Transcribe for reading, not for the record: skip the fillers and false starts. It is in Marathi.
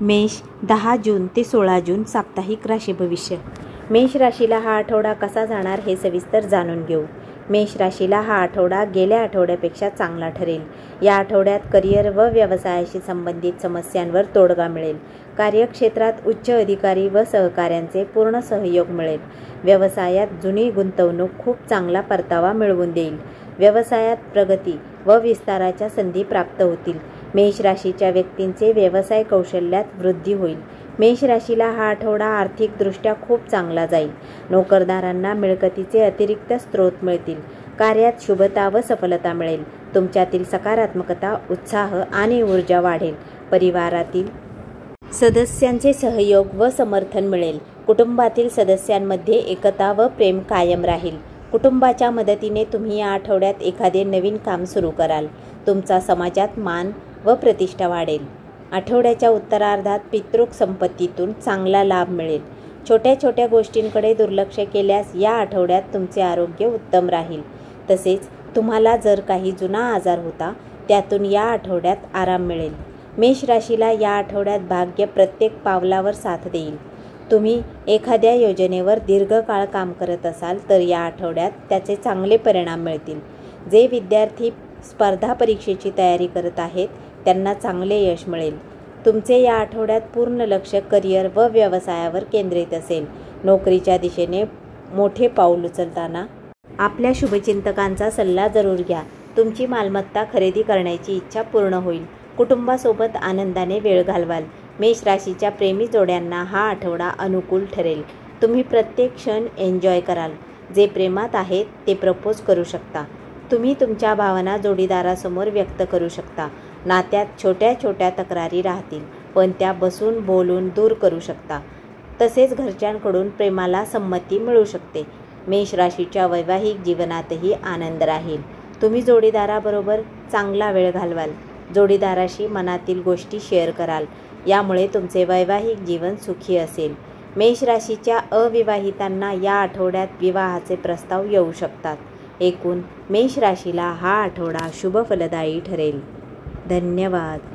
मेष 10 जून ते 16 जून साप्ताहिक राशी भविष्य. मेष राशीला हा आठवडा कसा जाणार हे सविस्तर जाणून घेऊ. मेष राशीला हा आठवडा गेल्या आठवड्यापेक्षा चांगला ठरेल. या आठवड्यात करिअर व व्यवसायाशी संबंधित समस्यांवर तोडगा मिळेल. कार्यक्षेत्रात उच्च अधिकारी व सहकाऱ्यांचे पूर्ण सहयोग मिळेल. व्यवसायात जुनी गुंतवणूक खूप चांगला परतावा मिळवून देईल. व्यवसायात प्रगती व विस्ताराच्या संधी प्राप्त होतील. मेष राशीच्या व्यक्तींचे व्यवसाय कौशल्यात वृद्धी होईल. मेष राशीला हा आठवडा आर्थिकदृष्ट्या खूप चांगला जाईल. नोकरदारांना मिळकतीचे अतिरिक्त स्रोत मिळतील. कार्यात शुभता व सफलता मिळेल. तुमच्यातील सकारात्मकता, उत्साह आणि ऊर्जा वाढेल. परिवारातील सदस्यांचे सहयोग व समर्थन मिळेल. कुटुंबातील सदस्यांमध्ये एकता व प्रेम कायम राहील. कुटुंबाच्या मदतीने तुम्ही या आठवड्यात एखादे नवीन काम सुरू कराल. तुमचा समाजात मान व प्रतिष्ठा वाढेल. आठवड्याच्या उत्तरार्धात पितृक संपत्तीतून चांगला लाभ मिळेल. छोट्या छोट्या गोष्टींकडे दुर्लक्ष केल्यास या आठवड्यात तुमचे आरोग्य उत्तम राहील. तसेच तुम्हाला जर काही जुना आजार होता त्यातून या आठवड्यात आराम मिळेल. मेष राशीला या आठवड्यात भाग्य प्रत्येक पावलावर साथ देईल. तुम्ही एखाद्या योजनेवर दीर्घकाळ काम करत असाल तर या आठवड्यात त्याचे चांगले परिणाम मिळतील. जे विद्यार्थी स्पर्धा परीक्षेची तयारी करत आहेत त्यांना चांगले यश मिळेल. तुमचे या आठवड्यात पूर्ण लक्ष करिअर व व्यवसायावर केंद्रित असेल. नोकरीच्या दिशेने मोठे पाऊल उचलताना आपल्या शुभचिंतकांचा सल्ला जरूर घ्या. तुमची मालमत्ता खरेदी करण्याची इच्छा पूर्ण होईल. कुटुंबासोबत आनंदाने वेळ घालवाल. मेष राशीच्या प्रेमी जोड्यांना हा आठवडा अनुकूल ठरेल. तुम्ही प्रत्येक क्षण एन्जॉय कराल. जे प्रेमात आहेत ते प्रपोज करू शकता. तुम्ही तुमच्या भावना जोडीदारासमोर व्यक्त करू शकता. नात्यात छोट्या छोट्या तक्रारी राहतील पण त्या बसून बोलून दूर करू शकता. तसेच घरच्यांकडून प्रेमाला संमती मिळू शकते. मेष राशीच्या वैवाहिक जीवनातही आनंद राहील. तुम्ही जोडीदाराबरोबर चांगला वेळ घालवाल. जोडीदाराशी मनातील गोष्टी शेअर कराल. यामुळे तुमचे वैवाहिक जीवन सुखी असेल. मेष राशीच्या अविवाहितांना या आठवड्यात विवाहाचे प्रस्ताव येऊ शकतात. एकूण मेष राशीला हा आठवडा शुभ फलदायी ठरेल. धन्यवाद.